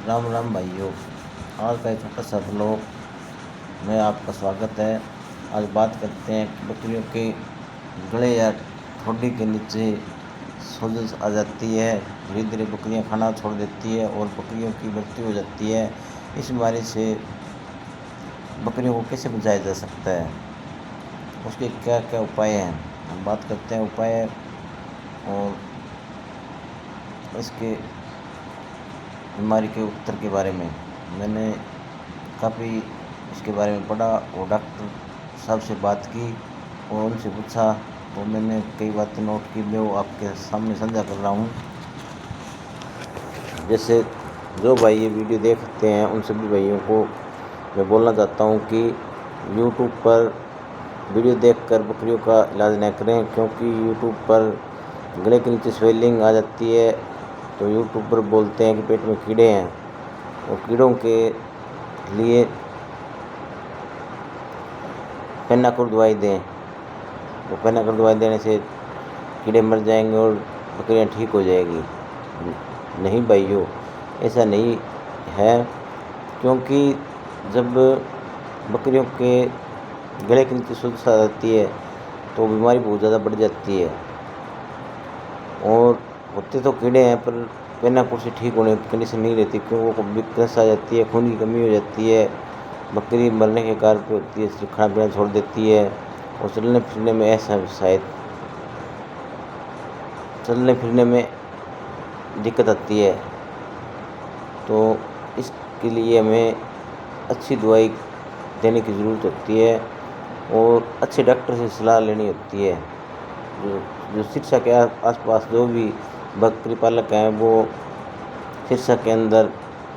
राम राम भाइयों। आज का एक छोटा सा ब्लॉग में आपका स्वागत है। आज बात करते हैं कि बकरियों के गले या ठोड़ी के नीचे सोजश आ जाती है। धीरे धीरे बकरियां खाना छोड़ देती है और बकरियों की मृत्यु हो जाती है। इस बीमारी से बकरियों को कैसे बचाया जा सकता है, उसके क्या क्या उपाय हैं, हम बात करते हैं उपाय और इसके बीमारी के उत्तर के बारे में। मैंने काफ़ी इसके बारे में पढ़ा और डॉक्टर साहब से बात की और उनसे पूछा तो मैंने कई बातें नोट की, मैं वो आपके सामने साझा कर रहा हूँ। जैसे जो भाई ये वीडियो देखते हैं उन सभी भाइयों को मैं बोलना चाहता हूँ कि यूट्यूब पर वीडियो देखकर बकरियों का इलाज न करें, क्योंकि यूट्यूब पर गले के नीचे स्वेलिंग आ जाती है तो यूट्यूब पर बोलते हैं कि पेट में कीड़े हैं और कीड़ों के लिए पेनाकोर दवाई दें। तो पेनाकोर दवाई देने से कीड़े मर जाएंगे और बकरियां ठीक हो जाएगी। नहीं भाइयों, ऐसा नहीं है, क्योंकि जब बकरियों के गले के नीचे सोजश आ जाती है तो बीमारी बहुत ज़्यादा बढ़ जाती है और होते तो कीड़े हैं पर पेनाकोर से ठीक होने की कंडीशन नहीं रहती, क्योंकि वो वीकनेस आ जाती है, खून की कमी हो जाती है, बकरी मरने के कारण पे होती है, खाना पीना छोड़ देती है और चलने फिरने में ऐसा शायद चलने फिरने में दिक्कत आती है। तो इसके लिए हमें अच्छी दवाई देने की ज़रूरत होती है और अच्छे डॉक्टर से सलाह लेनी होती है। जो सिरसा के आसपास जो भी बकरी पालक हैं वो सिरसा के अंदर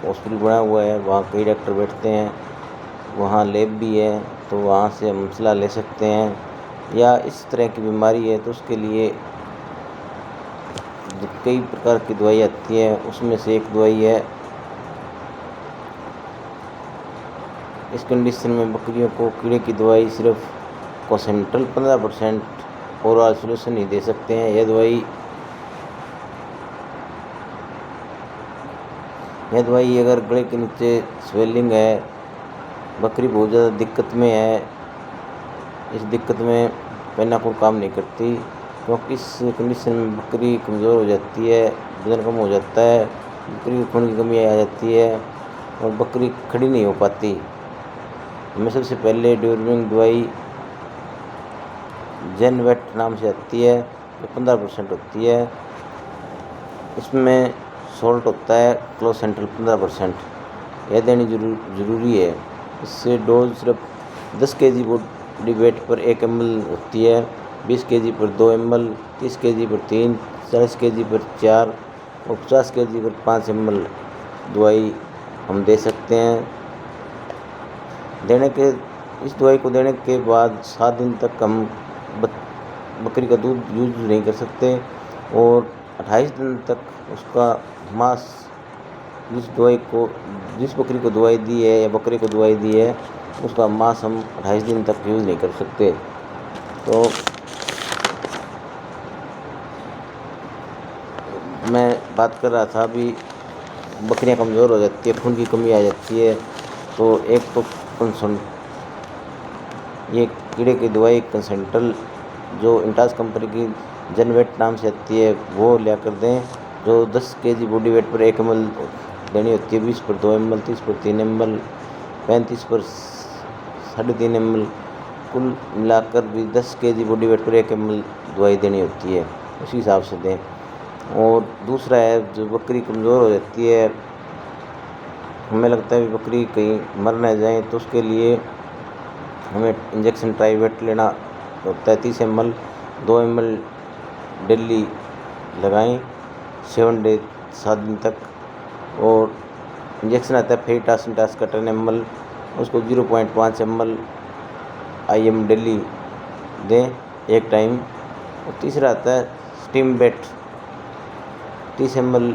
हॉस्पिटल बना हुआ है, वहाँ कई डॉक्टर बैठते हैं, वहाँ लैब भी है, तो वहाँ से हम सलाह ले सकते हैं। या इस तरह की बीमारी है तो उसके लिए कई प्रकार की दवाई आती है, उसमें से एक दवाई है। इस कंडीशन में बकरियों को कीड़े की दवाई सिर्फ कोसेंट्रल 15% ओरल सोल्यूशन ही दे सकते हैं। यह दवाई अगर गले के नीचे स्वेलिंग है, बकरी बहुत ज़्यादा दिक्कत में है, इस दिक्कत में पेनाकोर काम नहीं करती, क्योंकि इस कंडीशन में बकरी कमज़ोर हो जाती है, वजन कम हो जाता है, बकरी की खून की कमी आ जाती है और बकरी खड़ी नहीं हो पाती। हमें सबसे पहले ड्यूरमिंग दवाई जेनवेट नाम से आती है, जो 15% होती है, इसमें सॉल्ट होता है क्लोसेंट्रल 15%, यह देनी ज़रूरी है। इससे डोज सिर्फ 10 kg बॉडी वेट पर 1 ml होती है, 20 kg पर 2 ml, 30 kg पर 3, 40 kg पर 4 और 50 kg पर 5 ml दवाई हम दे सकते हैं। इस दवाई को देने के बाद 7 दिन तक हम बकरी का दूध यूज नहीं कर सकते और 28 दिन तक उसका मांस जिस बकरी को दवाई दी है या बकरी को दवाई दी है उसका मांस हम 28 दिन तक यूज़ नहीं कर सकते। तो मैं बात कर रहा था अभी, बकरियां कमज़ोर हो जाती है, खून की कमी आ जाती है, तो एक तो ये कीड़े की दवाई कंसेंट्रल जो इंटास कंपनी की जेनवेट नाम से आती है वो लिया कर दें, जो 10 kg बॉडी वेट पर 1 ml देनी होती है, 20 पर 2 ml, 30 पर 3 ml, 35 पर 3.5 ml, कुल मिलाकर भी 10 kg बॉडी वेट पर 1 ml दवाई देनी होती है, उसी हिसाब से दें। और दूसरा है, जो बकरी कमज़ोर हो जाती है, हमें लगता है कि बकरी कहीं मर न जाए, तो उसके लिए हमें इंजेक्शन ट्राइवेट लेना होता है 30 ml, 2 ml डेली लगाएं 7 दिन तक। और इंजेक्शन आता है फेटास का 10 ml, उसको 0.5 ml IM डेली दें एक टाइम। और तीसरा आता है स्टीम बेट 30 ml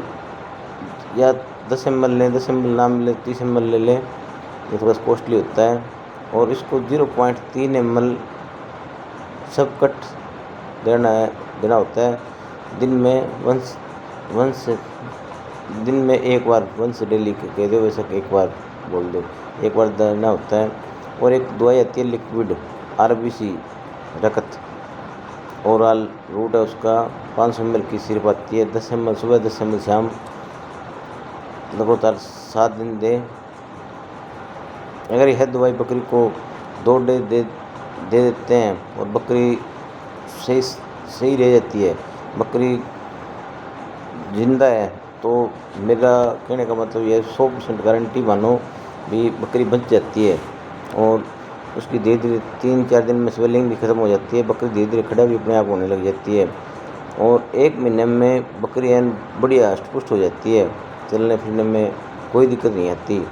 या 10 ml लें, 10 ml ना मिले 30 ml ले लें, ये थोड़ा कॉस्टली होता है। और इसको 0.3 ml सब कट देना होता है दिन में 1 से दिन में एक बार, वंस डेली कह दो, वैसा एक बार बोल दो, एक बार देना होता है। और एक दवाई आती है लिक्विड आरबीसी रकत, ओरल रूट है उसका, 500 ml की सिरप आती है, 10 ml सुबह 10 ml शाम, लगातार 7 दिन दें। अगर यह दवाई बकरी को 2 डे दे देते हैं और बकरी सही रह जाती है, बकरी जिंदा है, तो मेरा कहने का मतलब यह 100% गारंटी मानो भी बकरी बच जाती है। और उसकी धीरे धीरे 3-4 दिन में स्वेलिंग भी ख़त्म हो जाती है, बकरी धीरे धीरे खड़ा भी अपने आप होने लग जाती है। और 1 महीने में बकरी एन बढ़िया हष्ट-पुष्ट हो जाती है, चलने फिरने में कोई दिक्कत नहीं आती।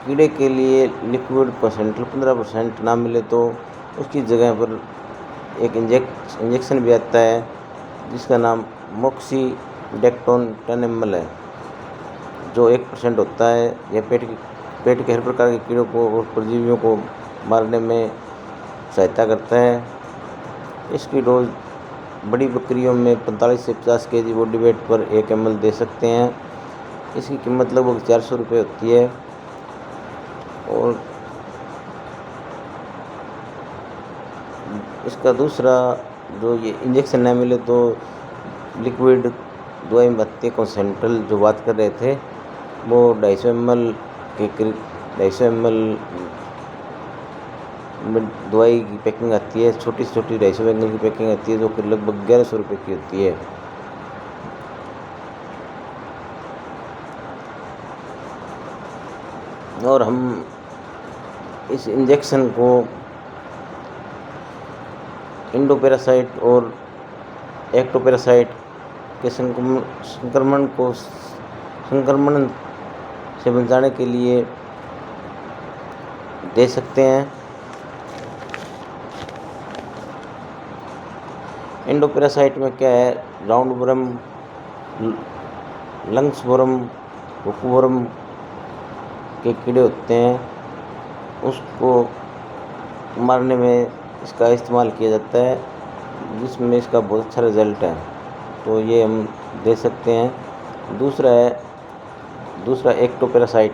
कीड़े के लिए लिक्विड परसेंट 15% ना मिले तो उसकी जगह पर एक इंजेक्शन भी आता है जिसका नाम मोक्सीडेक्टोन 10 ml है, जो 1% होता है। यह पेट के हर प्रकार के कीड़ों को और परजीवियों को मारने में सहायता करता है। इसकी डोज बड़ी बकरियों में 45 से 50 kg बॉडी वेट पर 1 ml दे सकते हैं। इसकी कीमत लगभग 400 रुपये होती है। और इसका दूसरा जो ये इंजेक्शन ना मिले तो लिक्विड दवाई में आती है कॉन्सेंट्रेल, जो बात कर रहे थे, वो 250 ml के करीब 250 ml में दवाई की पैकिंग आती है, छोटी से छोटी 250 ml की पैकिंग आती है, जो कि लगभग 1100 रुपये की होती है। और हम इस इंजेक्शन को इंडोपैरासाइट और एक्टोपैरासाइट के संक्रमण से बचाने के लिए दे सकते हैं। इंडोपैरासाइट में क्या है, round worm, lungs worm, hookworm के कीड़े होते हैं, उसको मारने में इसका इस्तेमाल किया जाता है, जिसमें इसका बहुत अच्छा रिज़ल्ट है, तो ये हम दे सकते हैं। दूसरा एक्टोपैरासाइट,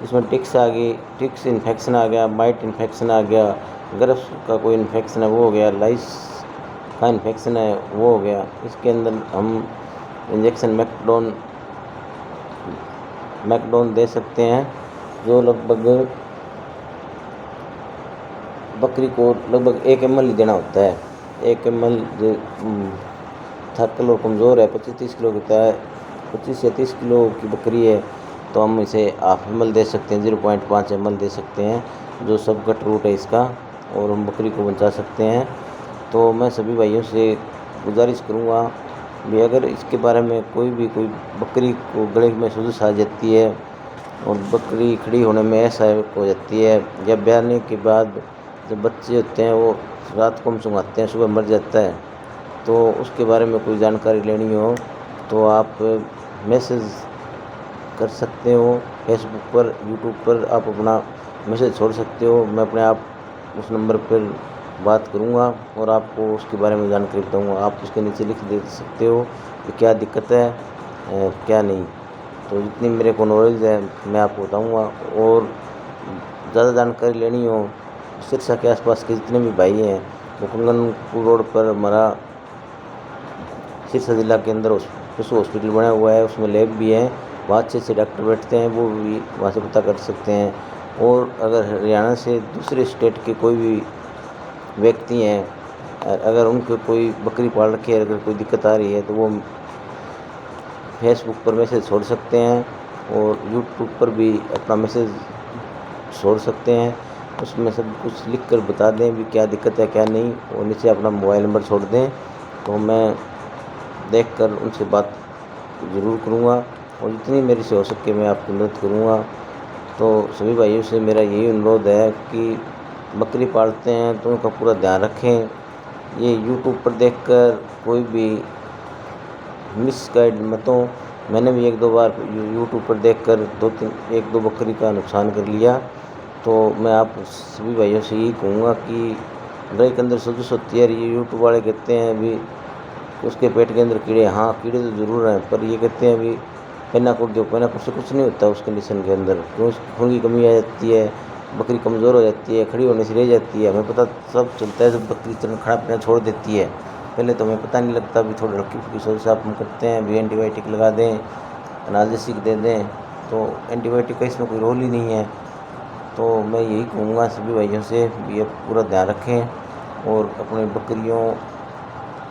इसमें टिक्स आ गई, टिक्स इन्फेक्शन आ गया, माइट इन्फेक्शन आ गया, ग्रप्स का कोई इन्फेक्शन है वो हो गया, लाइस का इन्फेक्शन है वो हो गया। इसके अंदर हम इंजेक्शन मैकडोन दे सकते हैं, जो लगभग बकरी को लगभग 1 ml ही देना होता है। 1 ml जो थकल और कमज़ोर है, 25-30 किलो की है, 25 या 30 किलो की बकरी है, तो हम इसे ½ ml दे सकते हैं, 0.5 ml दे सकते हैं, जो सब कट रूट है इसका, और हम बकरी को बचा सकते हैं। तो मैं सभी भाइयों से गुजारिश करूँगा भी अगर इसके बारे में कोई बकरी को गले में सोजिश आ जाती है और बकरी खड़ी होने में असहायक हो जाती है, या ब्याने के बाद जब बच्चे होते हैं वो रात को हम सुंघाते हैं, सुबह मर जाता है, तो उसके बारे में कोई जानकारी लेनी हो तो आप मैसेज कर सकते हो फेसबुक पर, यूट्यूब पर आप अपना मैसेज छोड़ सकते हो। मैं अपने आप उस नंबर पर बात करूंगा और आपको उसके बारे में जानकारी बताऊंगा। आप उसके नीचे लिख दे सकते हो कि क्या दिक्कत है क्या नहीं। तो जितनी मेरे को नॉलेज है मैं आपको बताऊंगा। और ज़्यादा जानकारी लेनी हो, सिरसा के आसपास के जितने भी भाई हैं, वो कंगनपुर रोड पर हमारा सिरसा ज़िला के अंदर पशु हॉस्पिटल बना हुआ है, उसमें लैब भी है, वहाँ अच्छे से डॉक्टर बैठते हैं, वो भी वहाँ से पता कर सकते हैं। और अगर हरियाणा से दूसरे स्टेट के कोई भी व्यक्ति हैं, अगर उनको कोई बकरी पाल रखी है, अगर कोई दिक्कत आ रही है तो वो फेसबुक पर मैसेज छोड़ सकते हैं और यूट्यूब पर भी अपना मैसेज छोड़ सकते हैं। उसमें सब कुछ लिख कर बता दें भी क्या दिक्कत है क्या नहीं, और नीचे अपना मोबाइल नंबर छोड़ दें, तो मैं देखकर उनसे बात ज़रूर करूँगा और जितनी मेरी से हो सके मैं आपकी मदद करूँगा। तो सभी भाइयों से मेरा यही अनुरोध है कि बकरी पालते हैं तो उनका पूरा ध्यान रखें। ये यूट्यूब पर देखकर कोई भी मिसगाइड मत हो मैंने भी एक दो बार यूट्यूब पर देखकर एक दो बकरी का नुकसान कर लिया। तो मैं आप सभी भाइयों से यही कहूँगा कि गाय के अंदर सोजिश होती है। ये यूट्यूब वाले कहते हैं अभी उसके पेट के अंदर कीड़े, हाँ कीड़े तो ज़रूर हैं, पर ये कहते हैं अभी पेनाकोट दो, पेनाकोट से कुछ नहीं होता उस कंडीशन के अंदर, क्यों उसकी खून की कमी आ जाती है, बकरी कमज़ोर हो जाती है, खड़ी होने से रह जाती है। हमें पता सब चलता है जब बकरी खाना पीना छोड़ देती है, पहले तो हमें पता नहीं लगता। अभी थोड़ी हल्की फुल्की सोच आप हम करते हैं, अभी एंटीबायोटिक लगा दें, एनाल्जेसिक दे दें, तो एंटीबायोटिक का इसमें कोई रोल ही नहीं है। तो मैं यही कहूँगा सभी भाइयों से भी अब पूरा ध्यान रखें और अपनी बकरियों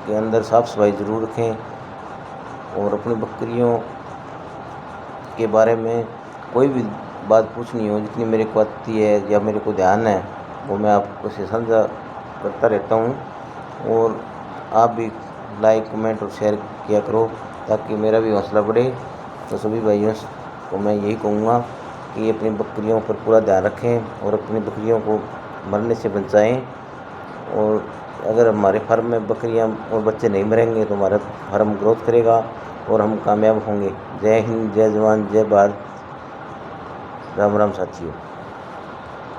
के अंदर साफ़ सफाई ज़रूर रखें, और अपनी बकरियों के बारे में कोई भी बात पूछनी हो, जितनी मेरे को आती है या मेरे को ध्यान है वो मैं आपको से साझा करता रहता हूँ। और आप भी लाइक कमेंट और शेयर किया करो ताकि मेरा भी हौसला बढ़े। तो सभी भाइयों को मैं यही कहूँगा कि अपनी बकरियों पर पूरा ध्यान रखें और अपनी बकरियों को मरने से बचाएं। और अगर हमारे फार्म में बकरियां और बच्चे नहीं मरेंगे तो हमारा फार्म ग्रोथ करेगा और हम कामयाब होंगे। जय हिंद, जय जवान, जय भारत। राम राम साथियों।